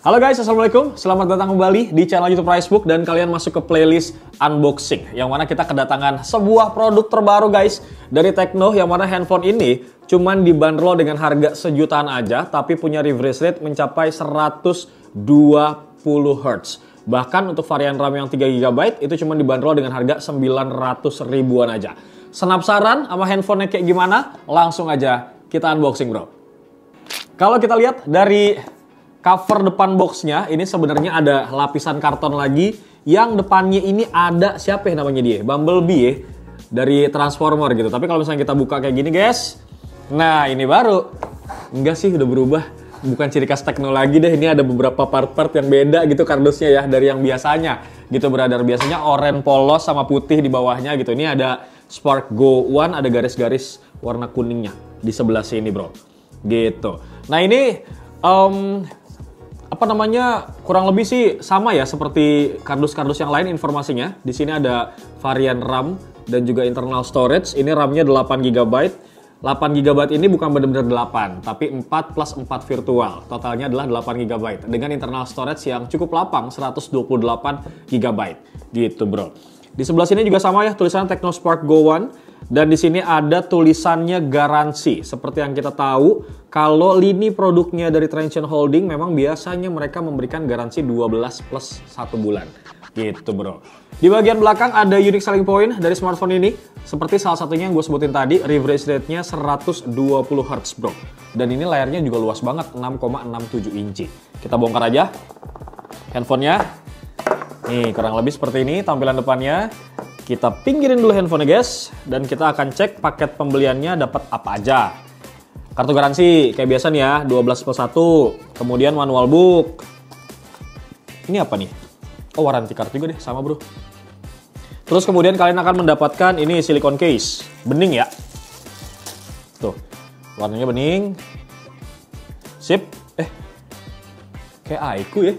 Halo guys, assalamualaikum. Selamat datang kembali di channel YouTube Pricebook dan kalian masuk ke playlist unboxing yang mana kita kedatangan sebuah produk terbaru guys dari Tecno, yang mana handphone ini cuman dibanderol dengan harga sejutaan aja tapi punya refresh rate mencapai 120 Hz. Bahkan untuk varian RAM yang 3 GB itu cuma dibanderol dengan harga 900 ribuan aja. Penasaran sama handphonenya kayak gimana? Langsung aja kita unboxing bro. Kalau kita lihat dari cover depan boxnya, ini sebenarnya ada lapisan karton lagi yang depannya ini ada siapa ya namanya dia? Bumblebee ya, dari Transformer gitu. Tapi kalau misalnya kita buka kayak gini guys, nah ini baru. Enggak sih, udah berubah. Bukan ciri khas Tecno lagi deh. Ini ada beberapa part-part yang beda gitu kardusnya ya dari yang biasanya gitu brother. Biasanya oranye polos sama putih di bawahnya gitu. Ini ada Spark Go One, ada garis-garis warna kuningnya di sebelah sini bro. Gitu. Nah ini apa namanya, kurang lebih sih sama ya seperti kardus-kardus yang lain informasinya. Di sini ada varian RAM dan juga internal storage. Ini RAM-nya 8 GB. 8 GB ini bukan benar-benar 8, tapi 4 plus 4 virtual. Totalnya adalah 8 GB dengan internal storage yang cukup lapang 128 GB. Gitu, bro. Di sebelah sini juga sama ya, tulisan Tecno Spark Go One. Dan di sini ada tulisannya garansi. Seperti yang kita tahu, kalau lini produknya dari Transsion Holding memang biasanya mereka memberikan garansi 12 plus 1 bulan. Gitu bro. Di bagian belakang ada unique selling point dari smartphone ini. Seperti salah satunya yang gue sebutin tadi, refresh rate-nya 120 Hz bro. Dan ini layarnya juga luas banget, 6,67 inci. Kita bongkar aja handphonenya. Nih kurang lebih seperti ini tampilan depannya. Kita pinggirin dulu handphonenya guys, dan kita akan cek paket pembeliannya dapat apa aja. Kartu garansi kayak biasa nih ya, 12 plus 1, kemudian manual book. Ini apa nih? Oh, warranty card juga deh, sama bro. Terus kemudian kalian akan mendapatkan ini silicone case, bening ya. Tuh, warnanya bening. Sip. Kayak Aiku ya.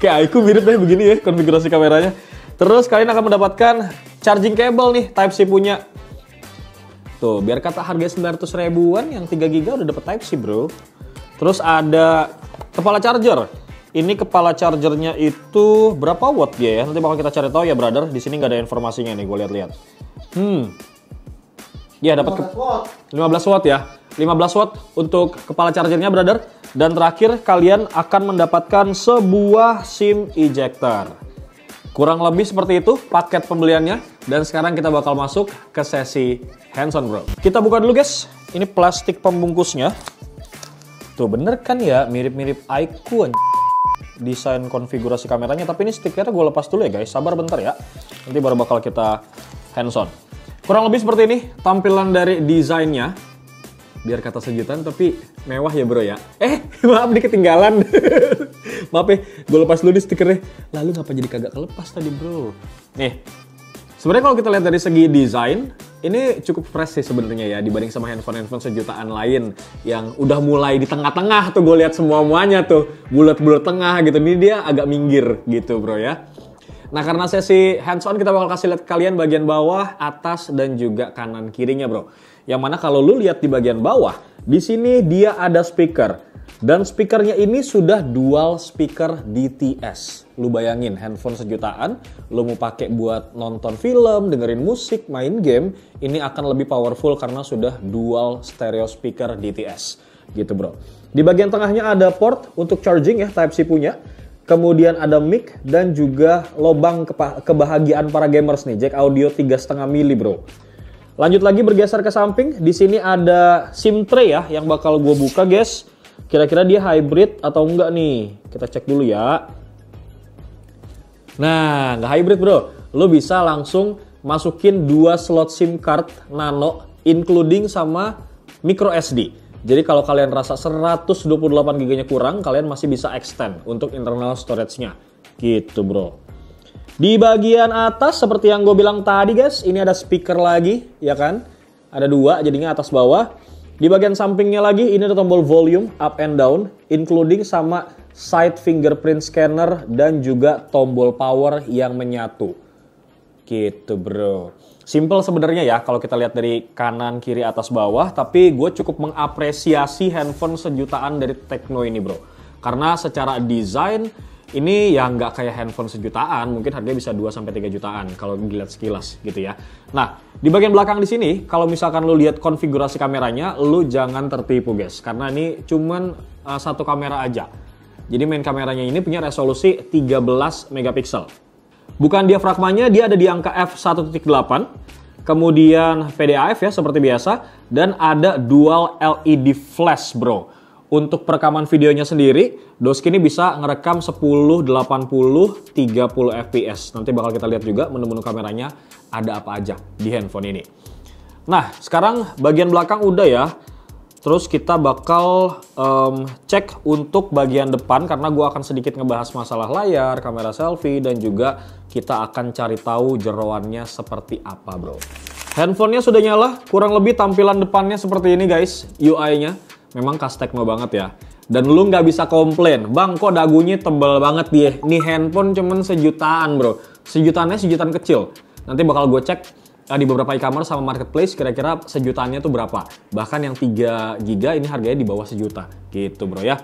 Kayak Aiku mirip deh begini ya konfigurasi kameranya. Terus kalian akan mendapatkan charging cable nih, Type-C punya. Tuh, biar kata harga 900 ribuan, yang 3 GB udah dapet Type-C bro. Terus ada kepala charger. Ini kepala chargernya itu berapa watt dia ya? Nanti bakal kita cari tahu ya brother. Di sini nggak ada informasinya nih, gue lihat-lihat. Ya dapat 15 watt ya. 15 watt untuk kepala chargernya brother. Dan terakhir kalian akan mendapatkan sebuah SIM ejector. Kurang lebih seperti itu paket pembeliannya. Dan sekarang kita bakal masuk ke sesi hands-on bro. Kita buka dulu guys. Ini plastik pembungkusnya. Tuh bener kan ya, mirip-mirip Aiku desain konfigurasi kameranya. Tapi ini stikernya gue lepas dulu ya guys. Sabar bentar ya. Nanti baru bakal kita hands-on. Kurang lebih seperti ini tampilan dari desainnya. Biar kata sejutaan tapi mewah ya bro ya. Maaf nih ketinggalan. Maaf ya, gue lepas dulu nih stikernya. Lalu ngapa jadi kagak kelepas tadi bro? Nih, sebenarnya kalau kita lihat dari segi desain, ini cukup fresh sih sebenarnya ya dibanding sama handphone-handphone sejutaan lain yang udah mulai di tengah-tengah tuh gue lihat semuanya tuh bulat-bulat tengah gitu. Ini dia agak minggir gitu bro ya. Nah karena sesi hands-on kita bakal kasih lihat kalian bagian bawah, atas dan juga kanan kirinya bro. Yang mana kalau lu lihat di bagian bawah, di sini dia ada speaker. Dan speakernya ini sudah dual speaker DTS. Lu bayangin handphone sejutaan, lu mau pakai buat nonton film, dengerin musik, main game, ini akan lebih powerful karena sudah dual stereo speaker DTS. Gitu bro. Di bagian tengahnya ada port untuk charging ya, Type-C punya. Kemudian ada mic dan juga lubang kebahagiaan para gamers nih, jack audio 3,5 mili bro. Lanjut lagi bergeser ke samping, di sini ada SIM tray ya yang bakal gue buka guys. Kira-kira dia hybrid atau enggak nih? Kita cek dulu ya. Nah, nggak hybrid bro. Lo bisa langsung masukin 2 slot SIM card nano, including sama micro SD. Jadi kalau kalian rasa 128 GB-nya kurang, kalian masih bisa extend untuk internal storage-nya. Gitu bro. Di bagian atas seperti yang gue bilang tadi guys, ini ada speaker lagi ya kan. Ada 2 jadinya atas bawah. Di bagian sampingnya lagi ini ada tombol volume up and down, including sama side fingerprint scanner dan juga tombol power yang menyatu. Gitu bro. Simple sebenarnya ya kalau kita lihat dari kanan, kiri, atas, bawah. Tapi gue cukup mengapresiasi handphone sejutaan dari Tecno ini bro. Karena secara desain ini ya nggak kayak handphone sejutaan, mungkin harganya bisa 2-3 jutaan kalau dilihat sekilas gitu ya. Nah, di bagian belakang di sini, kalau misalkan lu lihat konfigurasi kameranya, lu jangan tertipu guys, karena ini cuman satu kamera aja. Jadi main kameranya ini punya resolusi 13 megapiksel. Bukan diafragmanya, dia ada di angka f1.8, kemudian PDAF ya seperti biasa, dan ada dual LED flash bro. Untuk perekaman videonya sendiri, Doski ini bisa ngerekam 10, 80, 30 fps. Nanti bakal kita lihat juga menu-menu kameranya ada apa aja di handphone ini. Nah, sekarang bagian belakang udah ya. Terus kita bakal cek untuk bagian depan karena gue akan sedikit ngebahas masalah layar, kamera selfie, dan juga kita akan cari tahu jeroannya seperti apa bro. Handphonenya sudah nyala, kurang lebih tampilan depannya seperti ini guys, UI-nya. Memang Kastekno banget ya. Dan lu nggak bisa komplain, bang kok dagunya tebel banget dia. Nih handphone cuman sejutaan bro. Sejutaannya sejutaan kecil. Nanti bakal gue cek di beberapa e-commerce sama marketplace kira-kira sejutaannya tuh berapa. Bahkan yang 3 GB ini harganya di bawah sejuta. Gitu bro ya.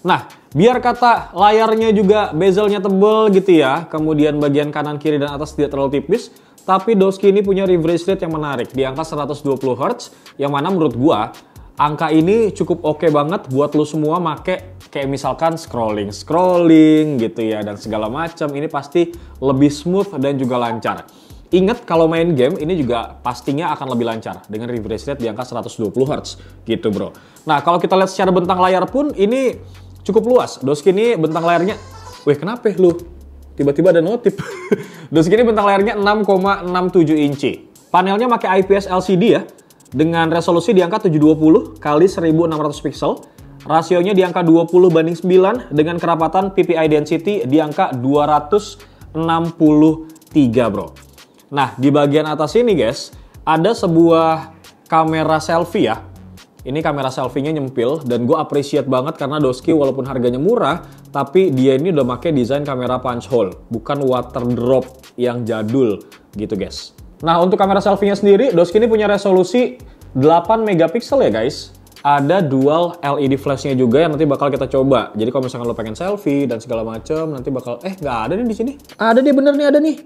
Nah, biar kata layarnya juga bezelnya tebel gitu ya. Kemudian bagian kanan, kiri, dan atas tidak terlalu tipis. Tapi Doski ini punya refresh rate yang menarik. Di angka 120 Hz. Yang mana menurut gua angka ini cukup oke banget buat lu semua make kayak misalkan scrolling gitu ya dan segala macam. Ini pasti lebih smooth dan juga lancar. Ingat kalau main game ini juga pastinya akan lebih lancar dengan refresh rate di angka 120 Hz gitu bro. Nah kalau kita lihat secara bentang layar pun ini cukup luas. Doski ini bentang layarnya, weh kenapa lu? Tiba-tiba ada notif. Doski ini bentang layarnya 6,67 inci. Panelnya pakai IPS LCD ya. Dengan resolusi di angka 720 x 1600 pixel, rasionya di angka 20:9 dengan kerapatan PPI density di angka 263 bro. Nah di bagian atas ini guys, ada sebuah kamera selfie ya. Ini kamera selfie-nya nyempil dan gue appreciate banget karena Doski walaupun harganya murah, tapi dia ini udah pakai desain kamera punch hole, bukan water drop yang jadul gitu guys. Nah, untuk kamera selfie-nya sendiri, Doski ini punya resolusi 8 megapiksel ya guys. Ada dual LED flash-nya juga yang nanti bakal kita coba. Jadi kalau misalkan lo pengen selfie dan segala macam, nanti bakal nggak ada nih di sini. Ada nih bener nih, ada nih.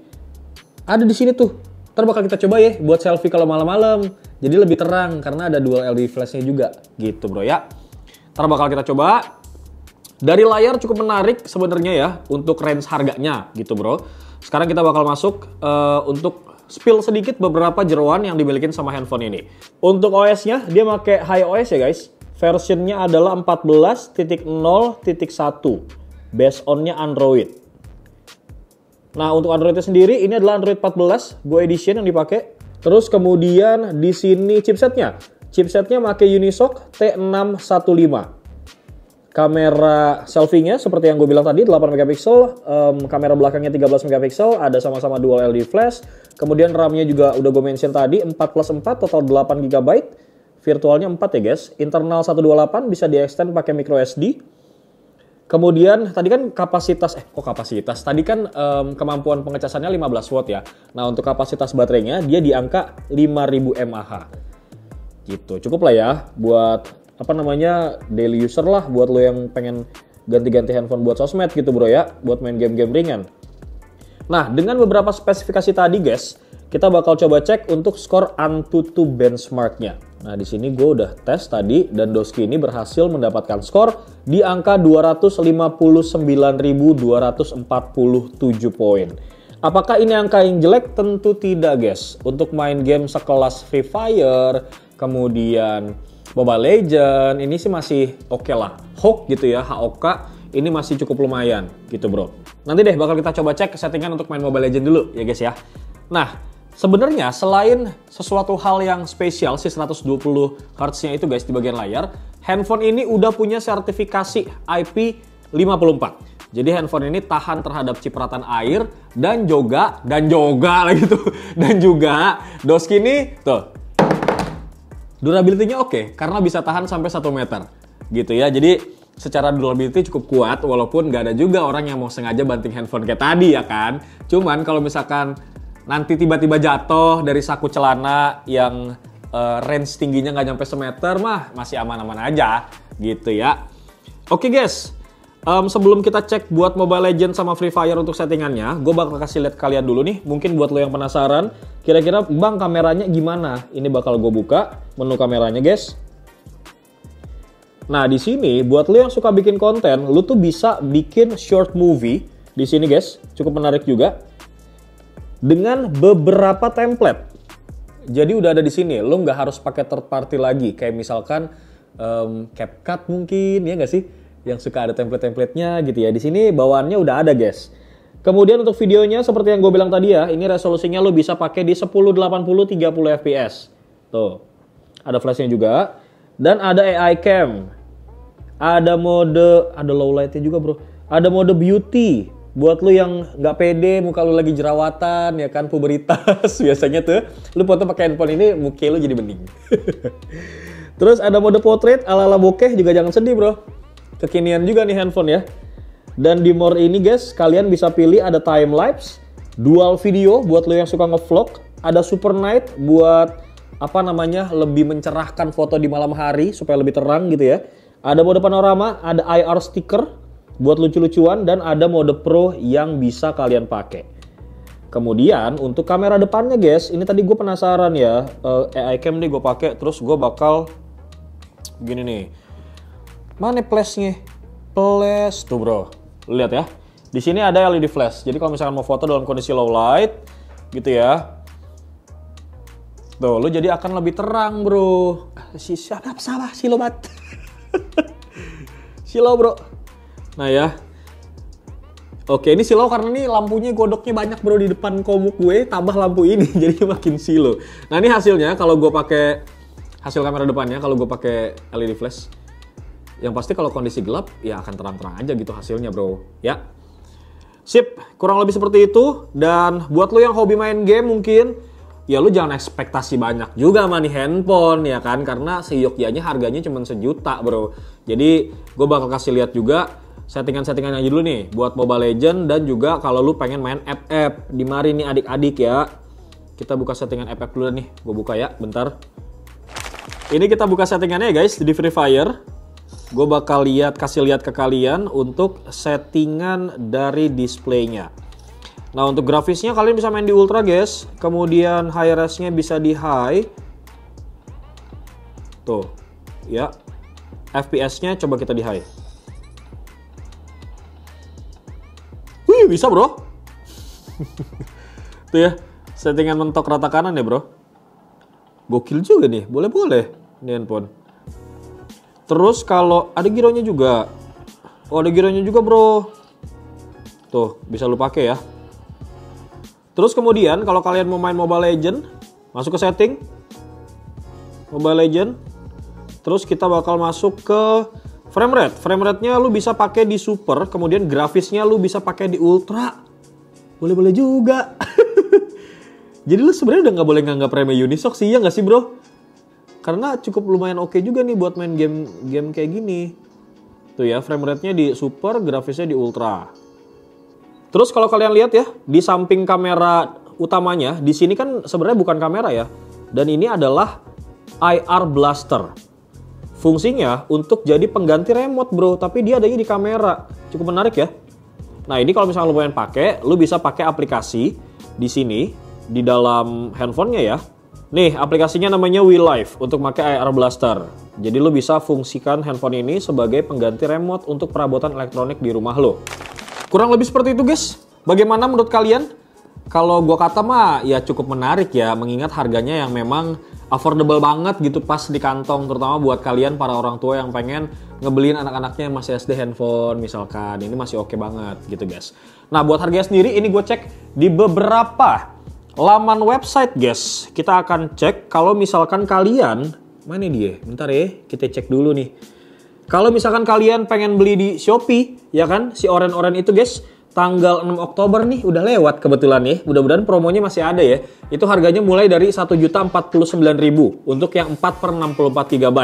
Ada di sini tuh. Ntar bakal kita coba ya buat selfie kalau malam-malam. Jadi lebih terang karena ada dual LED flash-nya juga. Gitu bro ya. Ntar bakal kita coba. Dari layar cukup menarik sebenarnya ya untuk range harganya gitu bro. Sekarang kita bakal masuk untuk spill sedikit beberapa jeroan yang dimiliki sama handphone ini. Untuk OS-nya, dia pakai iOS ya guys. Versionnya adalah 14.0.1. Based on-nya Android. Nah, untuk Android-nya sendiri, ini adalah Android 14 Go Edition yang dipakai. Terus kemudian di sini chipsetnya. Chipsetnya pakai Unisoc T615. Kamera selfie-nya seperti yang gue bilang tadi 8 megapiksel, kamera belakangnya 13 megapiksel, ada sama-sama dual LED flash. Kemudian RAM-nya juga udah gue mention tadi 4 plus 4 total 8 GB. Virtualnya 4 ya guys. Internal 128 bisa di-extend pakai micro SD. Kemudian tadi kan kapasitas Tadi kan kemampuan pengecasannya 15 watt ya. Nah, untuk kapasitas baterainya dia di angka 5000 mAh. Gitu. Cukup lah ya buat daily user lah, buat lo yang pengen ganti-ganti handphone buat sosmed gitu bro ya, buat main game-game ringan. Nah, dengan beberapa spesifikasi tadi guys, kita bakal coba cek untuk skor Antutu benchmarknya. Nah, di sini gue udah tes tadi dan Doski ini berhasil mendapatkan skor di angka 259.247 poin. Apakah ini angka yang jelek? Tentu tidak guys. Untuk main game sekelas Free Fire, kemudian Mobile Legends, ini sih masih oke lah. HOK gitu ya, HOK, ini masih cukup lumayan gitu bro. Nanti deh bakal kita coba cek settingan untuk main Mobile Legends dulu ya guys ya. Nah, sebenarnya selain sesuatu hal yang spesial si 120 Hz-nya itu guys di bagian layar, handphone ini udah punya sertifikasi IP54. Jadi handphone ini tahan terhadap cipratan air dan juga Doski ini tuh durability-nya oke, karena bisa tahan sampai 1 meter gitu ya. Jadi secara durability cukup kuat, walaupun nggak ada juga orang yang mau sengaja banting handphone kayak tadi ya kan. Cuman kalau misalkan nanti tiba-tiba jatuh dari saku celana yang range tingginya nggak nyampe 1 meter mah masih aman-aman aja gitu ya. Oke guys, Sebelum kita cek buat Mobile Legends sama Free Fire untuk settingannya, gue bakal kasih lihat kalian dulu nih. Mungkin buat lo yang penasaran, kira-kira bang kameranya gimana? Ini bakal gue buka menu kameranya, guys. Nah, di sini buat lo yang suka bikin konten, lo tuh bisa bikin short movie di sini, guys. Cukup menarik juga. Dengan beberapa template. Jadi udah ada di sini. Lo nggak harus pakai third party lagi. Kayak misalkan CapCut mungkin, ya nggak sih? Yang suka ada template-templatenya gitu ya. Di sini bawaannya udah ada, guys. Kemudian untuk videonya seperti yang gue bilang tadi ya, ini resolusinya lo bisa pakai di 1080 30 fps. Tuh. Ada flashnya juga dan ada AI cam. Ada low lightnya juga, bro. Ada mode beauty buat lo yang nggak pede, muka lo lagi jerawatan ya kan, puberitas biasanya tuh. Lo foto pakai handphone ini muka lo jadi bening. Terus ada mode portrait ala-ala bokeh juga, jangan sedih, bro. Kekinian juga nih handphone ya. Dan di more ini, guys, kalian bisa pilih ada time lapse, dual video buat lo yang suka ngevlog, ada super night buat apa namanya, lebih mencerahkan foto di malam hari supaya lebih terang gitu ya. Ada mode panorama, ada IR sticker buat lucu-lucuan, dan ada mode pro yang bisa kalian pakai. Kemudian untuk kamera depannya, guys, ini tadi gue penasaran ya, AI cam nih gue pakai, terus gue bakal gini nih. Mana flashnya? Flash tuh, bro. Lihat ya. Di sini ada LED flash. Jadi kalau misalkan mau foto dalam kondisi low light gitu ya. Tuh, lu jadi akan lebih terang, bro. Siapa salah silobat. Silau, bro. Nah ya. Oke, ini silau karena nih lampunya godoknya banyak, bro, di depan komuk gue, tambah lampu ini jadi makin silau. Nah, ini hasilnya kalau gue pakai hasil kamera depannya kalau gue pakai LED flash. Yang pasti kalau kondisi gelap ya akan terang-terang aja gitu hasilnya, bro. Ya. Sip, kurang lebih seperti itu. Dan buat lo yang hobi main game mungkin, ya lo jangan ekspektasi banyak juga sama nih handphone ya kan, karena seyogyanya harganya cuma 1 juta, bro. Jadi gue bakal kasih lihat juga settingan-settingan aja dulu nih buat Mobile Legends, dan juga kalau lo pengen main app-app. Di mari nih adik-adik ya. Kita buka settingan app-app dulu nih. Gue buka ya, bentar. Ini kita buka settingannya ya, guys, di Free Fire. Gue bakal kasih lihat ke kalian untuk settingan dari displaynya. Nah, untuk grafisnya kalian bisa main di ultra, guys. Kemudian high res-nya bisa di high. Tuh, ya. FPS-nya coba kita di high. Wih, bisa, bro. Tuh ya, settingan mentok rata kanan ya, bro. Gokil juga nih, boleh-boleh ini handphone. Terus kalau ada gironya juga. Oh, ada gironya juga, bro. Tuh, bisa lu pakai ya. Terus kemudian kalau kalian mau main Mobile Legends, masuk ke setting Mobile Legends. Terus kita bakal masuk ke frame rate. Frame rate-nya lu bisa pakai di super, kemudian grafisnya lu bisa pakai di ultra. Boleh-boleh juga. Jadi lu sebenarnya udah nggak boleh nganggap remeh Unisoc sih, ya nggak sih, bro? Karena cukup lumayan oke juga nih buat main game kayak gini. Tuh ya, frame rate-nya di super, grafisnya di ultra. Terus kalau kalian lihat ya, di samping kamera utamanya, di sini kan sebenarnya bukan kamera ya. Dan ini adalah IR blaster. Fungsinya untuk jadi pengganti remote, bro, tapi dia adanya di kamera. Cukup menarik ya. Nah, ini kalau misalnya lu pengen pakai, lu bisa pakai aplikasi di sini di dalam handphonenya ya. Nih, aplikasinya namanya WeLive untuk pakai IR Blaster. Jadi lo bisa fungsikan handphone ini sebagai pengganti remote untuk perabotan elektronik di rumah lo. Kurang lebih seperti itu, guys. Bagaimana menurut kalian? Kalau gua kata mah ya cukup menarik ya, mengingat harganya yang memang affordable banget gitu, pas di kantong, terutama buat kalian para orang tua yang pengen ngebeliin anak-anaknya yang masih SD handphone misalkan. Ini masih oke banget gitu, guys. Nah, buat harganya sendiri ini gue cek di beberapa laman website, guys. Kita akan cek kalau misalkan kalian, mana dia? Bentar ya, kita cek dulu nih. Kalau misalkan kalian pengen beli di Shopee, ya kan, si oren-oren itu, guys, tanggal 6 Oktober nih udah lewat kebetulan ya. Mudah-mudahan promonya masih ada ya. Itu harganya mulai dari 1.049.000 untuk yang 4/64 GB.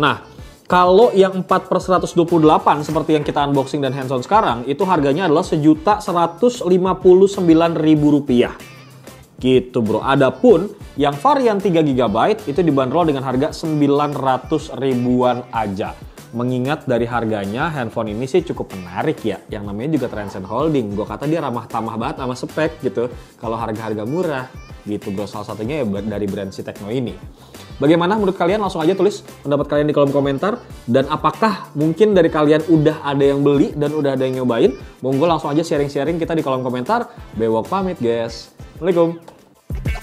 Nah, kalau yang 4/128 seperti yang kita unboxing dan hands-on sekarang, itu harganya adalah Rp1.159.000. Gitu, bro. Adapun yang varian 3 GB itu dibanderol dengan harga 900 ribuan aja. Mengingat dari harganya, handphone ini sih cukup menarik ya. Yang namanya juga Transcend Holding. Gue kata dia ramah tamah banget sama spek gitu. Kalau harga-harga murah gitu bro. Salah satunya ya dari brand si Tecno ini. Bagaimana menurut kalian? Langsung aja tulis pendapat kalian di kolom komentar. Dan apakah mungkin dari kalian udah ada yang beli dan udah ada yang nyobain? Monggo langsung aja sharing-sharing kita di kolom komentar. Bewok pamit guys. Assalamualaikum.